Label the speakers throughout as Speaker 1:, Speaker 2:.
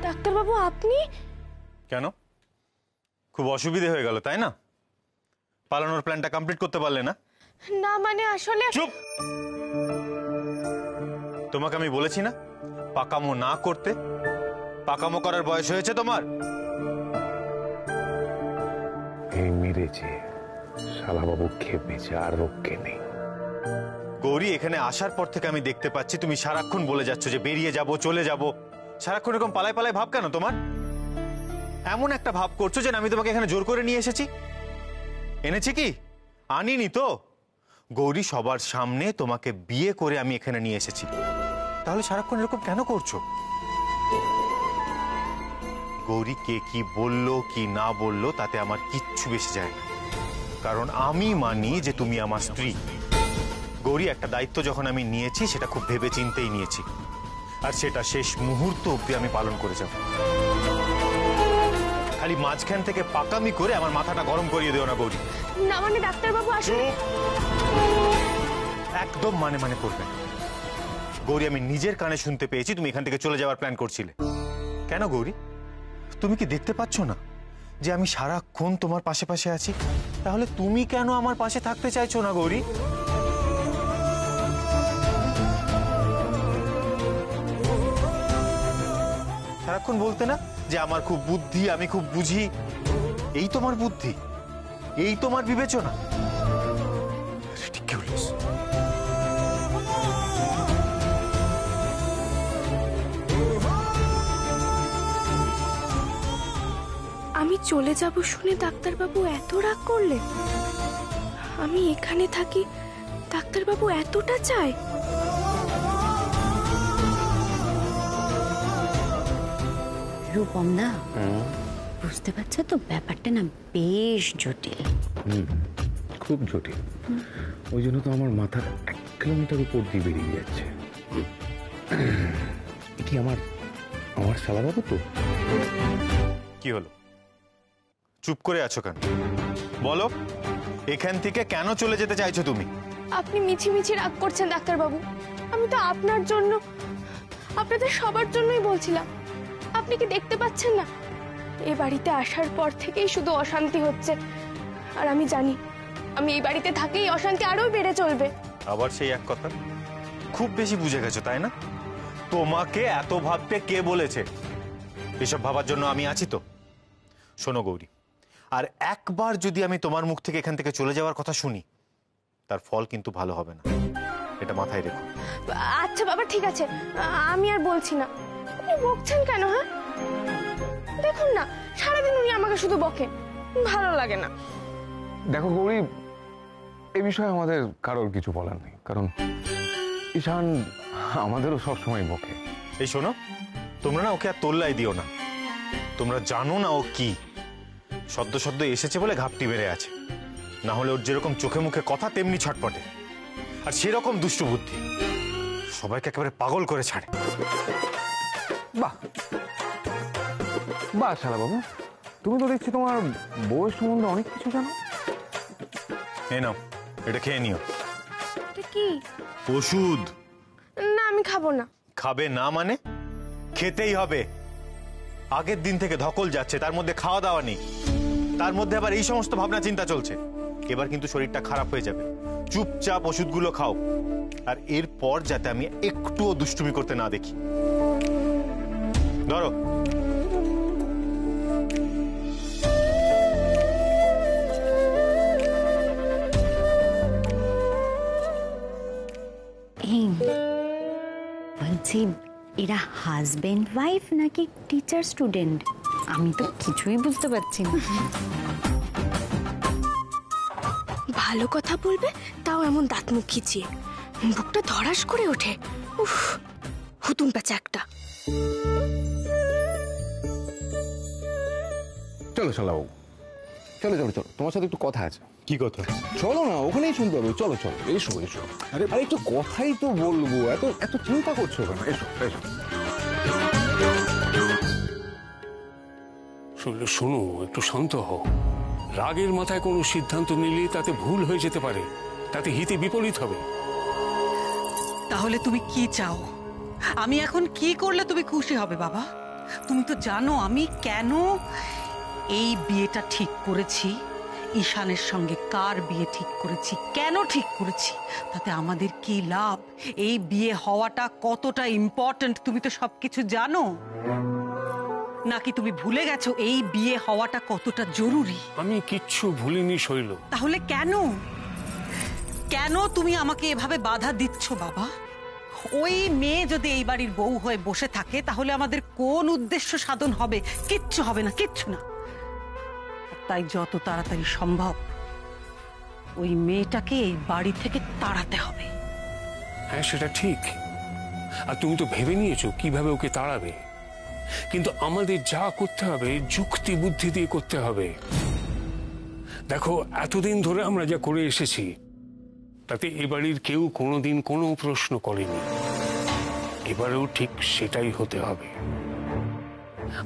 Speaker 1: ডাক্তারবাবু আপনি?
Speaker 2: কেন, খুব অসুবিধা হয়ে গেল তাই না? পালানোর প্ল্যানটা কমপ্লিট করতে পারলে না?
Speaker 1: না মানে আসলে
Speaker 2: চুপ! তোমাকে আমি বলেছি না পাকামো না করতে। পাকামো করার বয়স হয়েছে তোমার।
Speaker 3: এই মেরেছে শালাবাবু, খেপেছে, আর রক্ষে নেই।
Speaker 2: গৌরী, এখানে আসার পর থেকে আমি দেখতে পাচ্ছি তুমি সারাক্ষণ বলে যাচ্ছ যে বেরিয়ে যাব, চলে যাব। সারাক্ষণ এরকম পালায় পালায় ভাব কেন তোমার? এমন একটা ভাব করছো যে আমি তোমাকে এখানে জোর করে নিয়ে এসেছি। এনেছি কি? আনিনি তো। গৌরী, সবার সামনে তোমাকে বিয়ে করে আমি এখানে নিয়ে এসেছি। তাহলে সারাক্ষণ এরকম কেন করছো? গৌরী কে কি বললো কি না বললো তাতে আমার কিচ্ছু বেশি যায় না, কারণ আমি মানি যে তুমি আমার স্ত্রী। গৌরী, একটা দায়িত্ব যখন আমি নিয়েছি সেটা খুব ভেবে চিন্তেই নিয়েছি, আর সেটা শেষ মুহূর্ত অবধি আমি পালন করে যাব। খালি মাঝখান থেকে পাকামি করে আমার মাথাটা গরম করিয়ে দিও না গৌরী।
Speaker 1: না মানে ডাক্তারবাবু আসলে
Speaker 2: একদম মানে মানে করবে না গৌরী। আমি নিজের কানে শুনতে পেয়েছি তুমি এখান থেকে চলে যাওয়ার প্ল্যান করছিলে। কেন গৌরী, তুমি কি দেখতে পাচ্ছ না যে আমি সারাক্ষণ তোমার পাশে পাশে আছি? তাহলে তুমি কেন আমার পাশে থাকতে চাইছো না গৌরী? সারাক্ষণ বলতে না যে আমার খুব বুদ্ধি, আমি খুব বুঝি। এই তোমার বুদ্ধি, এই তোমার বিবেচনা। Ridiculous.
Speaker 1: আমি চলে যাব শুনে ডাক্তারবাবু এত রাগ করলেন? আমি এখানে থাকি ডাক্তারবাবু এতটা চায়?
Speaker 4: রূপম দা, বুঝতে পারছো তো ব্যাপারটা না বেশ জটিল।
Speaker 3: খুব জটিল। ওই জন্য তো আমার মাথার 1 কিলোমিটার উপর দিয়ে বেরিয়ে যাচ্ছে। কি আমার শালাবাবু তো?
Speaker 2: কি হলো, চুপ করে আছো কেন? বলো, এখান থেকে কেন চলে যেতে চাইছো তুমি?
Speaker 1: আপনি মিছিমিছি রাগ করছেন ডাক্তারবাবু। আমি তো আপনার জন্য, আপনাদের সবার জন্যই বলছিলাম। আপনি কি দেখতে পাচ্ছেন না এই বাড়িতে আসার পর থেকেই শুধু অশান্তি হচ্ছে, আর আমি জানি আমি এই বাড়িতে থাকেই অশান্তি আরো বেড়ে চলবে।
Speaker 2: আবার সেই এক কথা, খুব বেশি বুঝে গেছো তাই না? তোমাকে এত ভাবতে কে বলেছে? এসব ভাবার জন্য আমি আছি তো। শোনো গৌরী, আর একবার যদি আমি তোমার মুখ থেকে এখান থেকে চলে যাওয়ার কথা শুনি, তার ফল কিন্তু ভালো হবে না, এটা মাথায় রেখো।
Speaker 1: আচ্ছা বাবা, ঠিক আছে, আমি আর বলছি না। আপনি বকছেন কেন? হ্যাঁ, দেখুন না সারাদিন উনি আমাকে শুধু বকে, ভালো লাগে না।
Speaker 3: দেখো গৌরী, এ বিষয়ে আমাদের কারোর কিছু বলার নেই, কারণ ঈশান আমাদেরও সবসময় বকে।
Speaker 2: এই শোনো, তোমরা না ওকে আর তোল্লাই দিও না। তোমরা জানো না ও কি। সদ্য সদ্য এসেছে বলে ঘাপটি বেড়ে আছে, না হলে ওর যেরকম চোখে মুখে কথা তেমনি ছটপটে, আর সেরকম দুষ্টু বুদ্ধি, সবাইকে একেবারে পাগল করে ছাড়ে।
Speaker 3: বাহ বাহ শালাবাবু, তুমি তো দেখছি তোমার বউয়ের সম্বন্ধে অনেক কিছু জানো।
Speaker 2: এই নাও, এটা খেয়ে নিও।
Speaker 1: এটা কি?
Speaker 2: ওষুধ।
Speaker 1: না আমি খাবো না।
Speaker 2: খাবে না মানে? খেতেই হবে। আগের দিন থেকে ধকল যাচ্ছে, তার মধ্যে খাওয়া দাওয়া নেই, তার মধ্যে আবার এই সমস্ত ভাবনা চিন্তা চলছে। এবার কিন্তু শরীরটা খারাপ হয়ে যাবে। চুপচাপ ওষুধগুলো খাও, আর এরপর যাতে আমি একটুও দুষ্টুমি করতে না দেখি। ধরো।
Speaker 4: বলছি এরা হাজবেন্ড ওয়াইফ নাকি টিচার স্টুডেন্ট? আমি তো কিছুই বুঝতে পারছি না।
Speaker 1: ভালো কথা বলবে তাও এমন দাঁত মুখ খিচিয়ে, বুকটা ধরাস করে ওঠে। উফ, হুতুম প্যাচা একটা।
Speaker 3: চলো শালাবাবু, চলো চলো চলো, তোমার সাথে একটু কথা আছে।
Speaker 2: কি কথা?
Speaker 3: চলো না, ওখানেই শুনতে হবে। চলো চলো, এসো এসো। আরে একটু কথাই তো বলবো, এত এত চিন্তা করছো কেন? এসো এসো।
Speaker 5: শোনো, একটু শান্ত হও। রাগের মাথায় কোনো সিদ্ধান্ত নিলে তাতে ভুল হয়ে যেতে পারে, তাতে হিতে বিপরীত হবে।
Speaker 6: তাহলে তুমি কি চাও? আমি এখন কি করলে তুমি খুশি হবে বাবা? তুমি তো জানো আমি কেন এই বিয়েটা ঠিক করেছি, ঈশানের সঙ্গে কার বিয়ে ঠিক করেছি, কেন ঠিক করেছি, তাতে আমাদের কি লাভ, এই বিয়ে হওয়াটা কতটা ইম্পর্ট্যান্ট তুমি তো সবকিছু জানো। নাকি তুমি ভুলে গেছো এই বিয়ে হওয়াটা কতটা জরুরি?
Speaker 5: আমি কিচ্ছু ভুলিনি শৈল।
Speaker 6: তাহলে কেন কেন তুমি আমাকে এভাবে বাধা দিচ্ছ বাবা? ওই মেয়ে যদি এই বাড়ির বউ হয়ে বসে থাকে তাহলে আমাদের কোন উদ্দেশ্য সাধন হবে? কিচ্ছু হবে না, কিচ্ছু না। তাই যত তাড়াতাড়ি সম্ভব ওই মেয়েটাকে এই বাড়ি থেকে তাড়াতে হবে।
Speaker 5: হ্যাঁ, সেটা ঠিক। আর তুমি তো ভেবে নিয়েছো কিভাবে ওকে তাড়াবে, কিন্তু আমাদের যা করতে হবে যুক্তি বুদ্ধি দিয়ে করতে হবে। দেখো, এতদিন ধরে আমরা যা করে এসেছি তাতে এ বাড়ির কেউ কোনোদিন কোনো প্রশ্ন করেনি, এবারেও ঠিক সেটাই হতে হবে।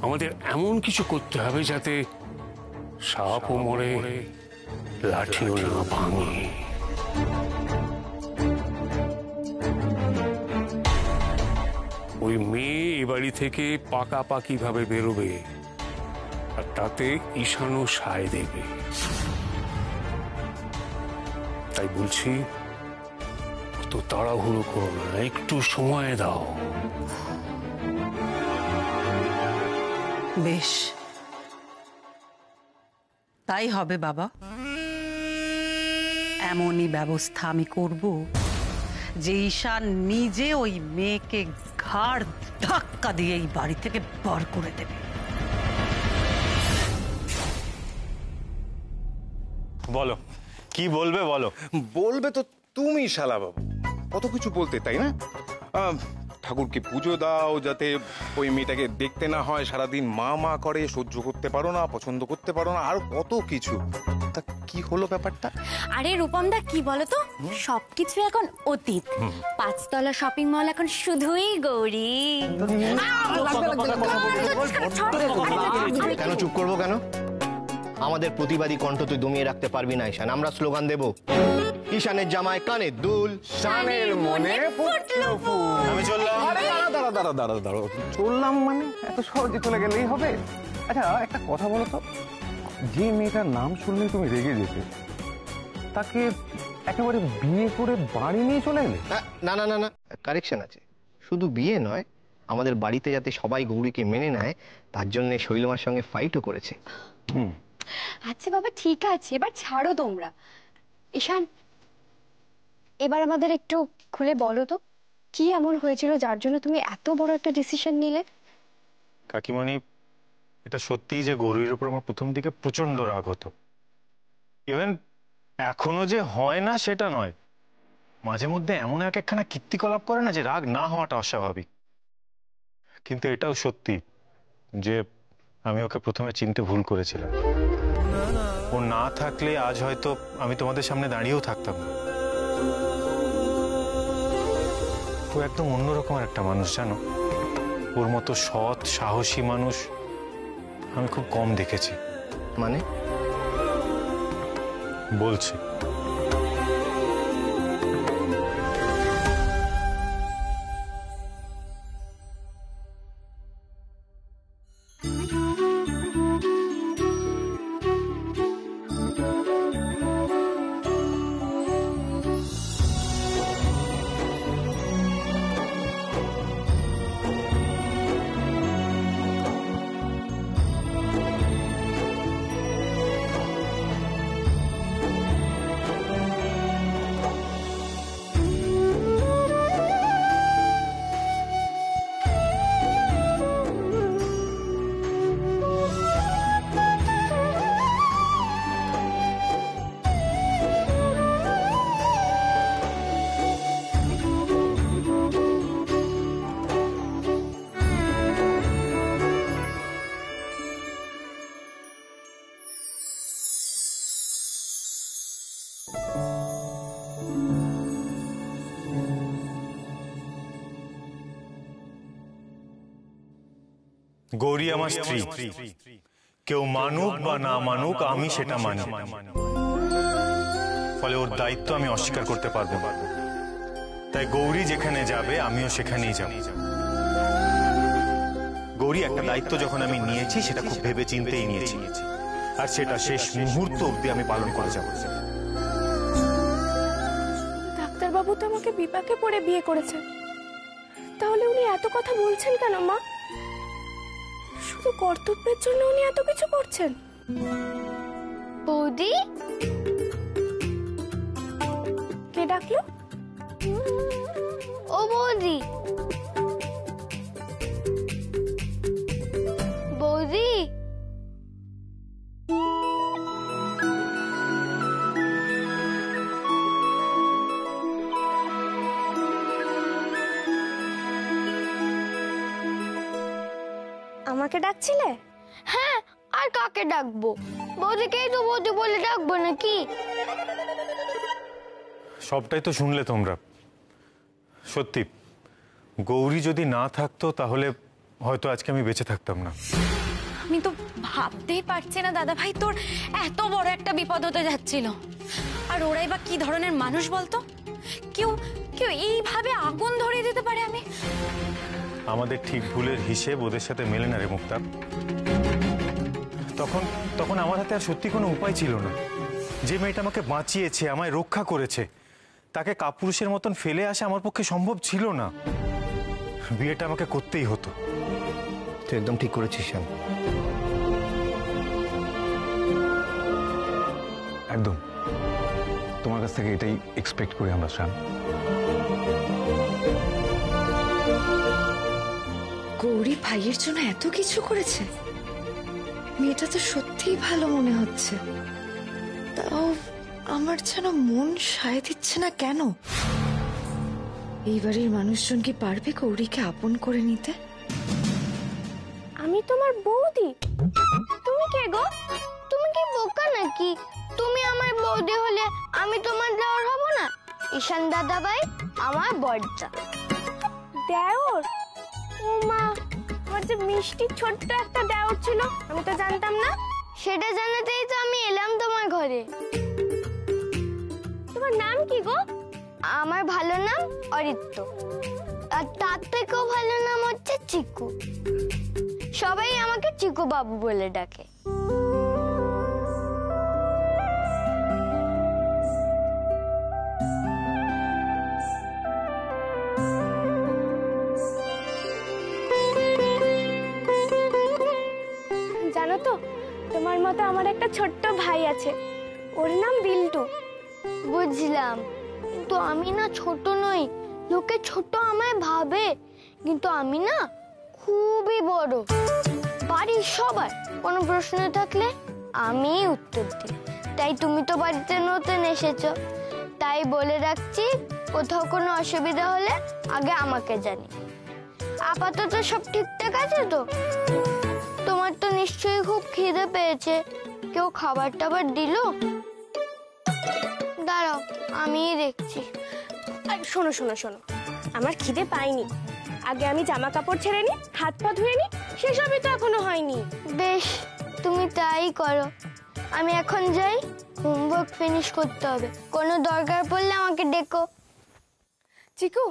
Speaker 5: আমাদের এমন কিছু করতে হবে যাতে সাপও মরে লাঠিও না ভাঙে। ওই মেয়ে এ বাড়ি থেকে পাকাপাকি ভাবে বেরোবে, আর তাতে ঈশানও সায় দেবে। তাই বলছি, অত তাড়াহুড়ো করো না, একটু সময় দাও।
Speaker 6: বেশ, তাই হবে বাবা। এমনই ব্যবস্থা আমি করব যে ঈশান নিজে ওই মেয়েকে ঘাড় ধাক্কা দিয়ে এই বাড়ি থেকে বার করে দেবে।
Speaker 2: বলো, কি বলবে বলো।
Speaker 3: বলবে তো তুমি শালা বাবু, কত কিছু বলতে, তাই না? ঠাকুরকে পুজো দাও যাতে ওই মেয়েটাকে দেখতে না হয়, সারাদিন মা মা করে, সহ্য করতে পারো না, পছন্দ করতে পারো না, আর কত কিছু। তা কি হলো ব্যাপারটা?
Speaker 4: আরে রূপমদা, কি বলতো, সবকিছু এখন অতীত। 5 তলা শপিং মল এখন শুধুই গৌরী।
Speaker 7: কেন চুপ করবো কেন? আমাদের প্রতিবাদী কণ্ঠ তুই দমিয়ে রাখতে পারবি না ঈশান। আমরা স্লোগান দেব, ঈশানের জামায় কানের দুল,
Speaker 3: শানের মনে ফুটলো ফুল।
Speaker 2: আমি চললাম।
Speaker 3: দাঁড়াও, চললাম মানে এত সহজে চলে গেলেই হবে? আচ্ছা, একটা কথা বলো তো, যে মেয়েটার নাম শুনলেই তুমি রেগে যেতে, তাকে একেবারে বিয়ে করে বাড়ি নিয়ে চলে এলে?
Speaker 7: না না না না, কারেকশন আছে। শুধু বিয়ে নয়, আমাদের বাড়িতে যাতে সবাই গৌরীকে মেনে নেয় তার জন্য শৈলমার সঙ্গে ফাইটও করেছে।
Speaker 8: আচ্ছা বাবা, ঠিক আছে, এবার ছাড়ো তোমরা। ঈশান, এবার আমাদের একটু খুলে বলো তো, কি এমন হয়েছিল যার জন্য তুমি এত বড় একটা ডিসিশন নিলে?
Speaker 2: কাকিমণি, এটা সত্যিই যে গৌরীর উপর আমার প্রথম দিকে প্রচন্ড রাগ হতো। ইভেন এখনো যে হয় না সেটা নয়, মাঝে মধ্যে এমন এক একখানা কীর্তিকলাপ করে না যে রাগ না হওয়াটা অস্বাভাবিক। কিন্তু এটাও সত্যি যে আমি ওকে প্রথমে চিনতে ভুল করেছিলাম। ও না থাকলে আজ হয়তো আমি তোমাদের সামনে দাঁড়িয়েও থাকতাম না। ও একদম অন্যরকমের একটা মানুষ, জানো। ওর মতো সৎ সাহসী মানুষ আমি খুব কম দেখেছি।
Speaker 7: মানে?
Speaker 2: বলছি, গৌরী আমার স্ত্রী। কেউ মানুক বা না মানুক, আমি সেটা মানি। ফলে ওর দায়িত্ব আমি অস্বীকার করতে পারবো না। তাই গৌরী যেখানে যাবে আমিও সেখানেই যাব। গৌরী, একটা দায়িত্ব যখন আমি নিয়েছি সেটা খুব ভেবে চিন্তেই নিয়েছি, আর সেটা শেষ মুহূর্ত অবধি আমি পালন করে যাব।
Speaker 1: ডাক্তারবাবু তো আমাকে বিপাকে পড়ে বিয়ে করেছেন, তাহলে উনি এত কথা বলছেন কেন মা? শুধু কর্তব্যের জন্য উনি এত কিছু করছেন?
Speaker 8: বৌদি,
Speaker 1: কে ডাকলো?
Speaker 8: ও বৌদি, বৌদি,
Speaker 1: আমাকে ডাকছিলে?
Speaker 8: হ্যাঁ, আর কাকে ডাকবো? বৌদিকেই তো বৌদি বলে ডাকবো নাকি?
Speaker 2: সবটাই তো শুনলে তোমরা। সত্যি গৌরী যদি না থাকতো তাহলে হয়তো আজকে আমি বেঁচে থাকতাম না।
Speaker 4: আমি তো ভাবতেই পারছি না দাদা ভাই, তোর এত বড় একটা বিপদ হতে যাচ্ছিল। আর ওরাই বা কি ধরনের মানুষ বলতো? কেউ কেউ এইভাবে আগুন ধরিয়ে দিতে পারে? আমি
Speaker 2: আমাদের ঠিক ভুলের হিসেব ওদের সাথে মেলে না রে মুক্তা। তখন তখন আমার হাতে আর সত্যি কোনো উপায় ছিল না। যে মেয়েটা আমাকে বাঁচিয়েছে, আমায় রক্ষা করেছে, তাকে কাপুরুষের মতন ফেলে আসা আমার পক্ষে সম্ভব ছিল না। বিয়েটা আমাকে করতেই হতো।
Speaker 7: তুই একদম ঠিক করেছিস শ্যাম।
Speaker 9: একদম তোমার কাছ থেকে এটাই এক্সপেক্ট করি আমরা শ্যাম।
Speaker 10: গৌরী ভাইয়ের জন্য এত কিছু করেছে, মেয়েটা তো সত্যিই ভালো মনে হচ্ছে। তাও আমার যেন মন সায় দিচ্ছে না কেন? এই বাড়ির মানুষজন কি পারবে গৌরীকে আপন করে নিতে?
Speaker 1: আমি তোমার বৌদি? তুমি কে গো?
Speaker 8: তুমি কি বোকা নাকি? তুমি আমার বৌদি হলে আমি তোমার দেওর হব না? ঈশান দাদা ভাই আমার বড়দা।
Speaker 1: দেওর? ও মা, আমার যে মিষ্টি ছোট্ট একটা দেওর ছিল, আমি তো জানতাম না।
Speaker 8: সেটা জানাতেই তো আমি এলাম তোমার ঘরে।
Speaker 1: তোমার নাম কি গো?
Speaker 8: আমার ভালো নাম অরিত্য, আর তার থেকেও ভালো নাম হচ্ছে চিকু। সবাই আমাকে চিকু বাবু বলে ডাকে।
Speaker 1: জানো তো, তোমার মতো আমার একটা ছোট্ট ভাই আছে, ওর নাম বিল্টু।
Speaker 8: বুঝলাম, কিন্তু আমি না ছোট নই। লোকে ছোট আমায় ভাবে, কিন্তু আমি না খুবই বড়। বাড়ির সবার কোনো প্রশ্ন থাকলে আমি উত্তর দিই। তাই তুমি তো বাড়িতে নতুন এসেছো, তাই বলে রাখছি, কোথাও কোনো অসুবিধা হলে আগে আমাকে জানি। আপাতত সব ঠিকঠাক আছে তো? তোমার তো নিশ্চয়ই খুব খিদে পেয়েছে। কেউ খাবার টাবার দিল? দাঁড়াও, আমিই দেখছি।
Speaker 1: আর শোনো শোনো শোনো, আমার খিদে পাইনি। আগে আমি জামা কাপড় ছেড়ে নি, হাত পা ধুয়ে নি, সেসবই তো এখনো হয়নি।
Speaker 8: বেশ, তুমি তাই করো। আমি এখন যাই, হোমওয়ার্ক ফিনিশ করতে হবে। কোনো দরকার পড়লে আমাকে ডেকো।
Speaker 1: চিকু,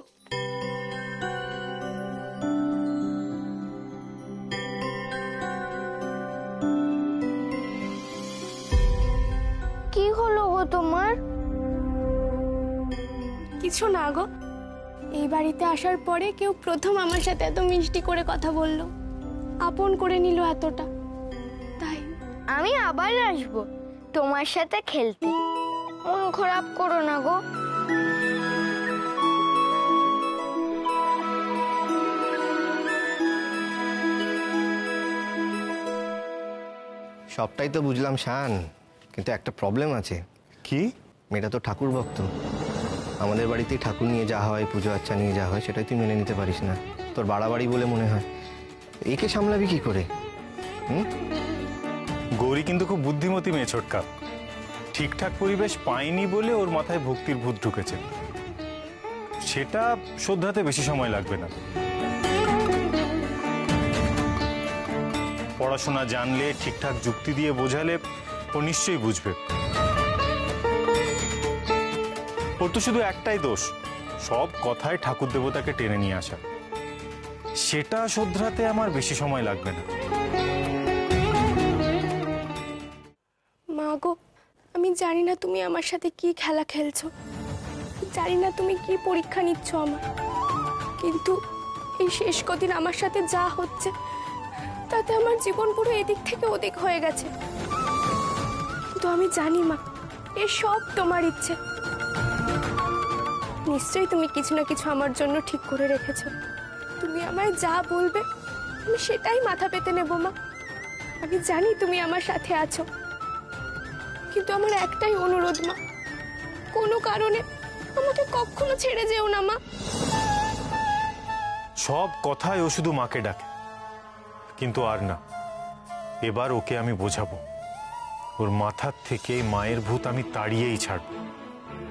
Speaker 8: কি হলো গো তোমার?
Speaker 1: কিছু না গো। এই বাড়িতে আসার পরে কেউ প্রথম আমার সাথে এত মিষ্টি করে কথা বললো, আপন করে নিল এতটা, তাই।
Speaker 8: আমি আবার আসবো তোমার সাথে খেলতে। মন খারাপ করো না গো।
Speaker 7: সবটাই তো বুঝলাম শান, কিন্তু একটা প্রবলেম আছে।
Speaker 2: কি?
Speaker 7: মেয়েটা তো ঠাকুর ভক্ত। আমাদের বাড়িতেই ঠাকুর নিয়ে যা হয়, পুজো আচ্ছা নিয়ে যা হয়, সেটাই তুই মেনে নিতে পারিস না। তোর বাড়াবাড়ি বলে মনে হয়। একে সামলাবি কি করে?
Speaker 2: গৌরী কিন্তু খুব বুদ্ধিমতী মেয়ে ছোটকা। ঠিকঠাক পরিবেশ পায়নি বলে ওর মাথায় ভক্তির ভূত ঢুকেছে। সেটা শোধরাতে বেশি সময় লাগবে না। পড়াশোনা জানলে, ঠিকঠাক যুক্তি দিয়ে বোঝালে ও নিশ্চয়ই বুঝবে। ওর তো শুধু একটাই দোষ, সব কথায় ঠাকুর দেবতাকে টেনে নিয়ে আসা। সেটা শোধরাতে আমার বেশি সময় লাগবে না।
Speaker 1: মা গো, আমি জানি না তুমি আমার সাথে কি খেলা খেলছো, জানি না তুমি কি পরীক্ষা নিচ্ছ আমার, কিন্তু এই শেষ কদিন আমার সাথে যা হচ্ছে তাতে আমার জীবন পুরো এদিক থেকে ওদিক হয়ে গেছে। কিন্তু আমি জানি মা, এ সব তোমার ইচ্ছে। নিশ্চয়ই তুমি কিছু না কিছু আমার জন্য ঠিক করে রেখেছো। তুমি আমায় যা বলবে আমি সেটাই মাথা পেতে নেব মা। আমি জানি তুমি আমার সাথে আছো, কিন্তু আমার একটাই অনুরোধ মা, কোনো কারণে আমাকে কখনো ছেড়ে যেও না মা।
Speaker 2: সব কথায় ও শুধু মাকে ডাকে, কিন্তু আর না, এবার ওকে আমি বোঝাবো। ওর মাথার থেকে মায়ের ভূত আমি তাড়িয়েই ছাড়বো।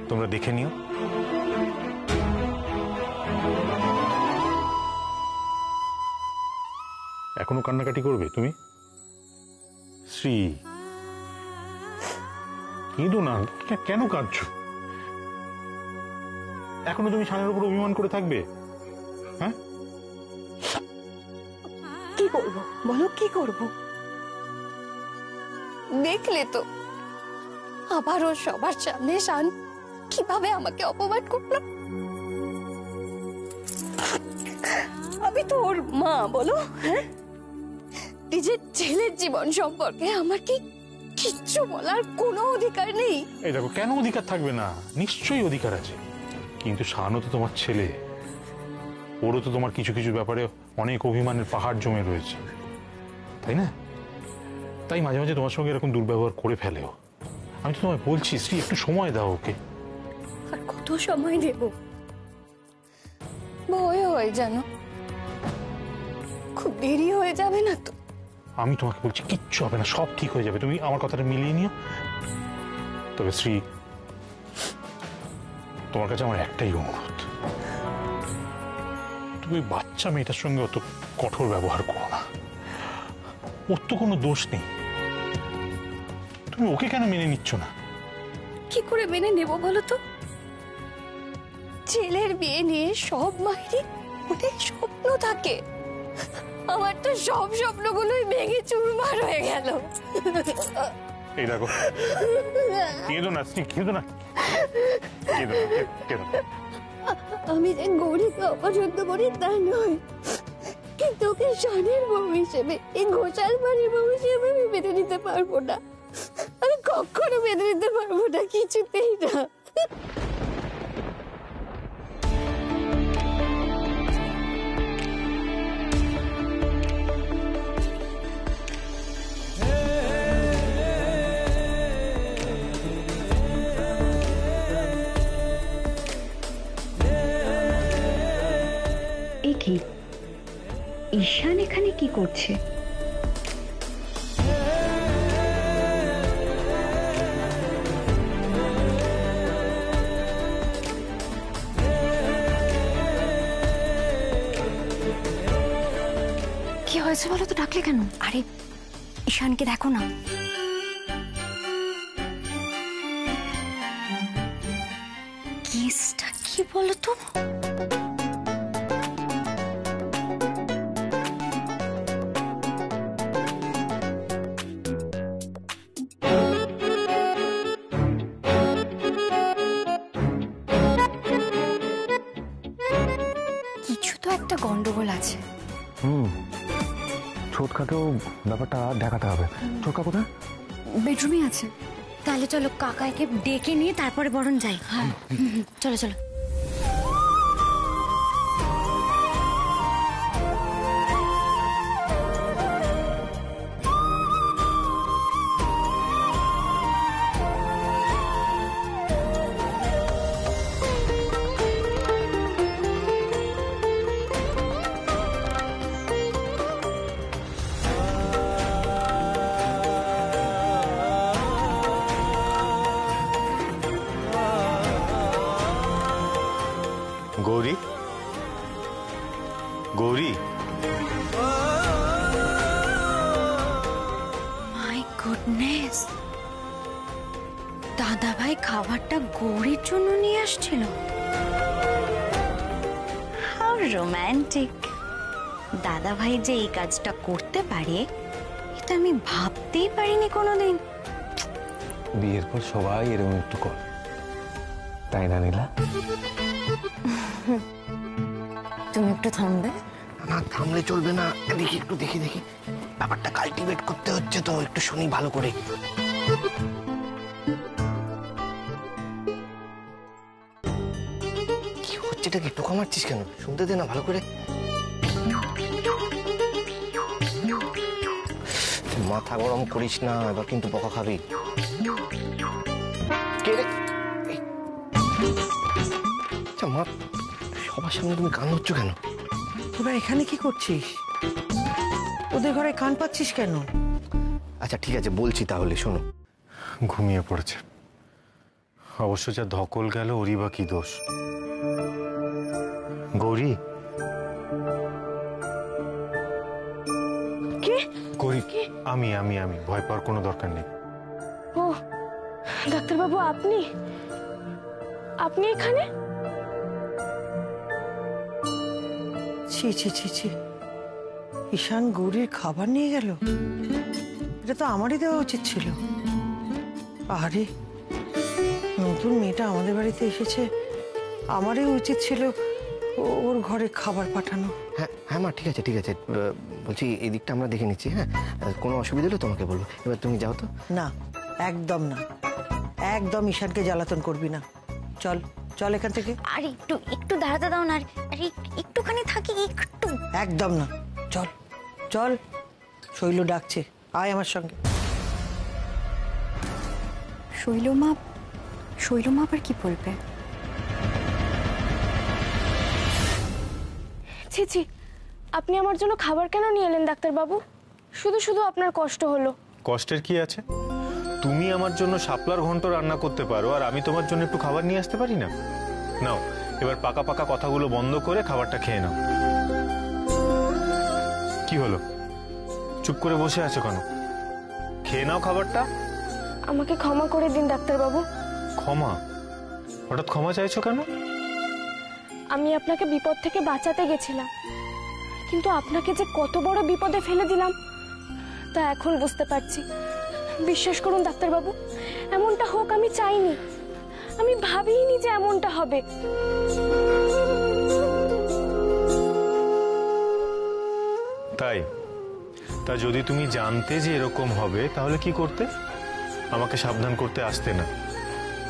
Speaker 2: তোমরা দেখে নিও।
Speaker 9: এখনো কান্নাকাটি করবে তুমি? শ্রী, কেঁদো না, কেন কাঁদছো? এখনো তুমি শানের উপর অভিমান করে থাকবে? হ্যাঁ,
Speaker 1: কি করবো বলো, কি করব? দেখলে তো আবারও সবার সামনে শান কিভাবে আমাকে অপমান করলো। আমি তো ওর মা, বলো, হ্যাঁ? নিজের ছেলের জীবন সম্পর্কে আমার কি কিচ্ছু বলার কোনো অধিকার নেই?
Speaker 9: এই দেখো, কেন অধিকার থাকবে না? নিশ্চয়ই অধিকার আছে, কিন্তু শানও তো তোমার ছেলে, ওরও তো তোমার কিছু কিছু ব্যাপারে অনেক অভিমানের পাহাড় জমে রয়েছে, তাই না? তাই মাঝে মাঝে তোমার সঙ্গে এরকম দুর্ব্যবহার করে ফেলেও। আমি তো তোমায় বলছি শ্রী, একটু সময় দাও ওকে।
Speaker 1: আর কত সময় দেব? ভয় হয় জানো, খুব দেরি হয়ে যাবে না তো?
Speaker 9: আমি তোমাকে বলছি কিচ্ছু হবে না, সব ঠিক হয়ে যাবে, তুমি আমার কথাটা মিলিয়ে নিও। তবে শ্রী, তোমার কাছে আমার একটাই অনুরোধ, তুমি বাচ্চা মেয়েটার সঙ্গে অত কঠোর ব্যবহার করো না। ওর তো কোনো দোষ নেই, তুমি ওকে কেন মেনে নিচ্ছ না?
Speaker 1: কি করে মেনে নেব বলো তো? ছেলের বিয়ে নিয়ে সব মায়েরই অনেক স্বপ্ন থাকে, আমার তো সব স্বপ্নগুলোই ভেঙে চুরমার হয়ে গেল।
Speaker 9: এই দেখো, কেঁদো না শ্রী, কেঁদো না, কেঁদো না, কেঁদো না।
Speaker 1: আমি যে গৌরীকে অপছন্দ করি তা নয়, কিন্তু ওকে শানের বউ হিসেবে, এই ঘোষাল বাড়ির বউ হিসেবে আমি মেনে নিতে পারবো না। আমি কখনো মেনে নিতে পারবো না, কিছুতেই না।
Speaker 8: কি ঈশান এখানে কি করছে?
Speaker 4: কি হয়েছে বলো তো, ডাকলে কেন? আরে ঈশানকে দেখো না। কেসটা কি বলো তো? কিছু তো একটা গন্ডগোল আছে।
Speaker 9: ছোটকাকেও ব্যাপারটা দেখাতে হবে। ছোটকা কোথায়?
Speaker 4: বেডরুমে আছে। তাহলে চলো কাকাকে ডেকে নিয়ে তারপরে বরং যাই। হ্যাঁ, চলো চলো।
Speaker 2: গৌরী, গৌরী,
Speaker 4: মাই গুডনেস, দাদা ভাই খাবারটা গৌরীর জন্য নিয়ে আসছিল। How romantic. দাদা ভাই যে এই কাজটা করতে পারে এটা আমি ভাবতেই পারিনি কোনোদিন।
Speaker 3: বিয়ের পর সবাই এরকম একটু কর, তাই না নীলা?
Speaker 4: তুমি একটু থামবে?
Speaker 7: না থামলে চলবে না, দেখি একটু দেখি ব্যাপারটা কাল্টিভেট করতে হচ্ছে তো, একটু শুনি ভালো করে। কি হচ্ছে, এটা কি টোকা মারছিস কেন? শুনতে দে না ভালো করে। মাথা গরম করিস না, এবার কিন্তু বকা খাবি। কে রে? আচ্ছা মা, সবার সামনে তুমি গান হচ্ছ কেন?
Speaker 11: তোরা এখানে কি করছিস? ওদের ঘরে কান পাচ্ছিস কেন?
Speaker 7: আচ্ছা ঠিক আছে বলছি তাহলে, শোনো।
Speaker 2: ঘুমিয়ে পড়েছে। অবশ্য যা ধকল গেল ওরই বা কি দোষ। গৌরী,
Speaker 1: কে?
Speaker 2: গৌরী, আমি আমি আমি ভয় পাওয়ার কোনো দরকার নেই।
Speaker 1: ও ডাক্তারবাবু, আপনি আপনি এখানে?
Speaker 11: ছি ছি ছি ছি, ঈশান গৌরীর খাবার নিয়ে গেল। এটা তো আমারই দেওয়া উচিত ছিল। আরে নতুন মেয়েটা আমাদের বাড়িতে এসেছে, আমারই উচিত ছিল ওর ঘরে খাবার পাঠানো।
Speaker 7: হ্যাঁ হ্যাঁ মা, ঠিক আছে ঠিক আছে, বলছি এই দিকটা আমরা দেখে নিচ্ছি। হ্যাঁ, কোনো অসুবিধা হলে তোমাকে বলবো। এবার তুমি যাও তো।
Speaker 11: না, একদম না, একদম ঈশানকে জ্বালাতন করবি না। চল চল এখান থেকে।
Speaker 4: আর একটু একটু দাঁড়াতে দাও না, আর একটুখানি থাকি একটু।
Speaker 11: একদম না, চল চল। শৈল ডাকছে, আয় আমার সঙ্গে।
Speaker 4: শৈলমা আবার কি বলবে?
Speaker 1: ছি ছি, আপনি আমার জন্য খাবার কেন নিয়ে এলেন ডাক্তারবাবু? শুধু শুধু আপনার কষ্ট হলো।
Speaker 2: কষ্টের কি আছে? তুমি আমার জন্য শাপলার ঘন্ট রান্না করতে পারো, আর আমি তোমার জন্য একটু খাবার নিয়ে আসতে পারি না? নাও, এবার পাকা পাকা কথাগুলো বন্ধ করে খাবারটা খেয়ে নাও। কি হলো, চুপ করে বসে আছো কেন? খেয়ে নাও খাবারটা।
Speaker 1: আমাকে ক্ষমা করে দিন ডাক্তারবাবু।
Speaker 2: ক্ষমা? হঠাৎ ক্ষমা চাইছো কেন?
Speaker 1: আমি আপনাকে বিপদ থেকে বাঁচাতে গেছিলাম, কিন্তু আপনাকে যে কত বড় বিপদে ফেলে দিলাম তা এখন বুঝতে পারছি। বিশ্বাস করুন ডাক্তারবাবু, এমনটা হোক আমি চাইনি, আমি ভাবিনি যে এমনটা হবে।
Speaker 2: তাই? তা যদি তুমি জানতে যে এরকম হবে তাহলে কি করতে? আমাকে সাবধান করতে আসতে না,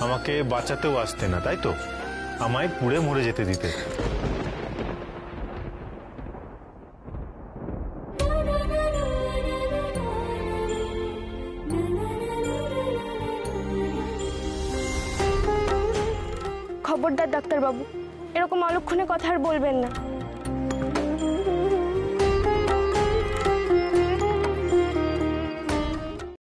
Speaker 2: আমাকে বাঁচাতেও আসতে না, তাই তো? আমায় পুড়ে মরে যেতে দিতে।
Speaker 1: খবরদার ডাক্তারবাবু, এরকম অলক্ষণে কথা আর বলবেন না।